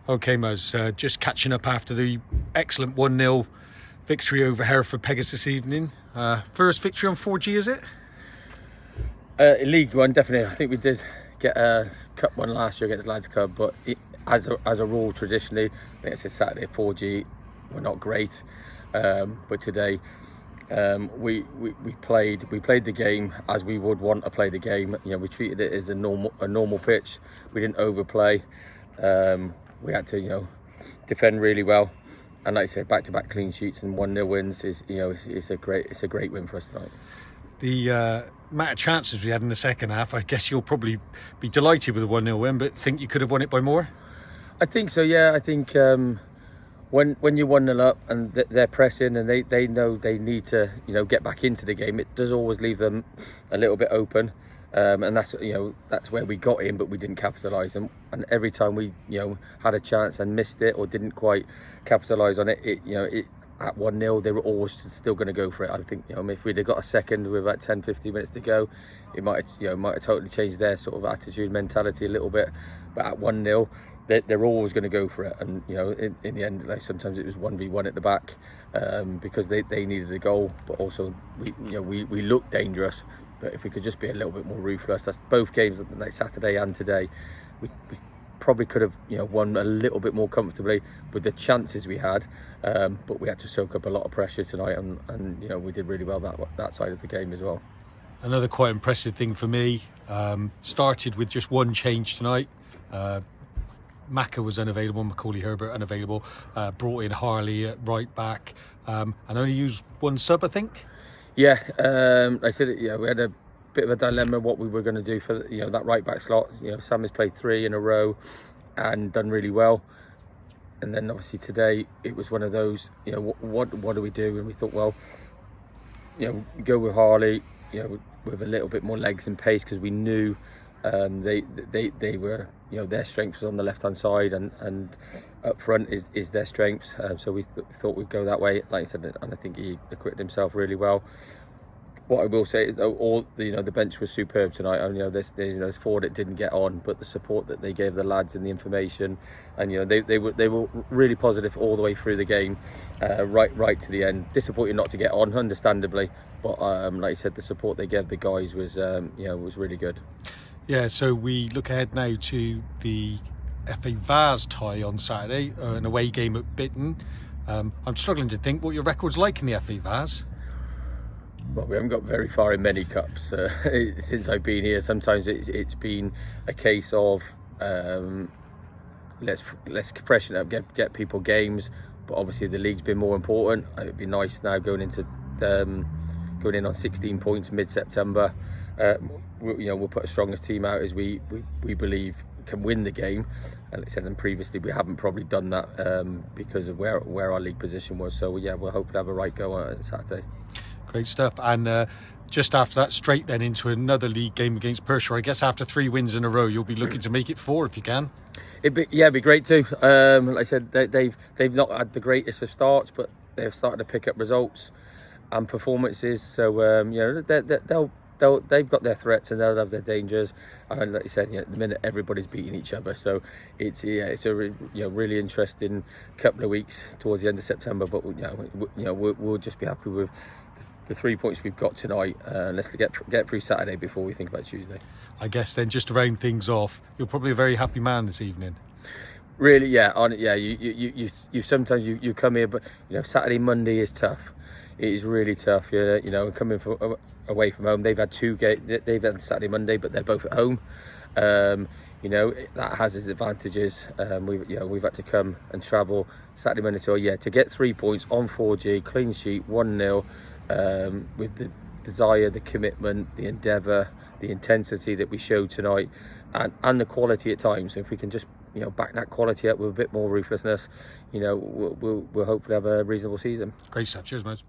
Okay, Muzz, just catching up after the excellent 1-0 victory over Hereford Pegasus this evening. First victory on 4G, is it? League one, definitely. I think we did get a cup one last year against Lads Club, but as a rule, traditionally, I think it's a Saturday 4G. We're not great, but today we played the game as we would want to play the game. You know, we treated it as a normal pitch. We didn't overplay. We had to, defend really well, and like I said, back-to-back clean sheets and 1-0 wins is, it's a great win for us tonight. The amount of chances we had in the second half, I guess you'll probably be delighted with a 1-0 win, but think you could have won it by more? I think so, yeah. I think when you're 1-0 up and they're pressing and they know they need to, get back into the game, it does always leave them a little bit open. And that's where we got in, but we didn't capitalise. And every time we had a chance and missed it or didn't quite capitalise on it, at 1-0 they were always still going to go for it. I think if we'd have got a second with about 10-15 minutes to go, it might have totally changed their sort of attitude, mentality a little bit. But at 1-0 they're always going to go for it. And in the end, sometimes it was 1v1 at the back because they needed a goal, but also we looked dangerous. But if we could just be a little bit more ruthless, that's both games, like Saturday and today, we probably could have won a little bit more comfortably with the chances we had, but we had to soak up a lot of pressure tonight, and we did really well that side of the game as well. Another quite impressive thing for me, started with just one change tonight. Macca was unavailable, Macaulay Herbert unavailable, brought in Harley at right back, and only used one sub, I think. Yeah, I said it. Yeah, we had a bit of a dilemma what we were going to do for that right back slot. Sam has played 3 in a row and done really well, and then obviously today it was one of those. What do we do? And we thought, well, go with Harley. With a little bit more legs and pace, because we knew they were their strength was on the left hand side, and up front is their strength. So we thought we'd go that way, like I said, and I think he acquitted himself really well. What I will say is that all the bench was superb tonight. And there's 4 that didn't get on, but the support that they gave the lads and the information, and they were really positive all the way through the game, right to the end. Disappointed not to get on, understandably, but like I said, the support they gave the guys was was really good. Yeah, so we look ahead now to the FA Vase tie on Saturday, an away game at Bitton. I'm struggling to think what your record's like in the FA Vase. Well, we haven't got very far in many cups since I've been here. Sometimes it's been a case of let's freshen up, get people games, but obviously the league's been more important. It'd be nice now going in on 16 points mid-September. We'll put a strongest team out as we believe can win the game. And like I said, and previously we haven't probably done that because of where our league position was. So yeah, we'll hopefully have a right go on it Saturday. Great stuff. And just after that, straight then into another league game against Perthshire. I guess after 3 wins in a row, you'll be looking to make it 4 if you can. It'd be great too. Like I said, they've not had the greatest of starts, but they've started to pick up results and performances. So they've got their threats and they'll have their dangers. And like you said, at the minute everybody's beating each other. So it's a really interesting couple of weeks towards the end of September. But we'll just be happy with the 3 points we've got tonight. Let's get through Saturday before we think about Tuesday. I guess then, just to round things off, you're probably a very happy man this evening. Really, yeah. You sometimes you come here, but Saturday, Monday is tough. It is really tough. Coming away from home, they've had 2 games. They've had Saturday, Monday, but they're both at home. That has its advantages. We've had to come and travel Saturday, Monday. So to get 3 points on 4G, clean sheet, 1-0. With the desire, the commitment, the endeavour, the intensity that we showed tonight, and the quality at times. So if we can just back that quality up with a bit more ruthlessness, we'll hopefully have a reasonable season. Great stuff. Cheers, mate.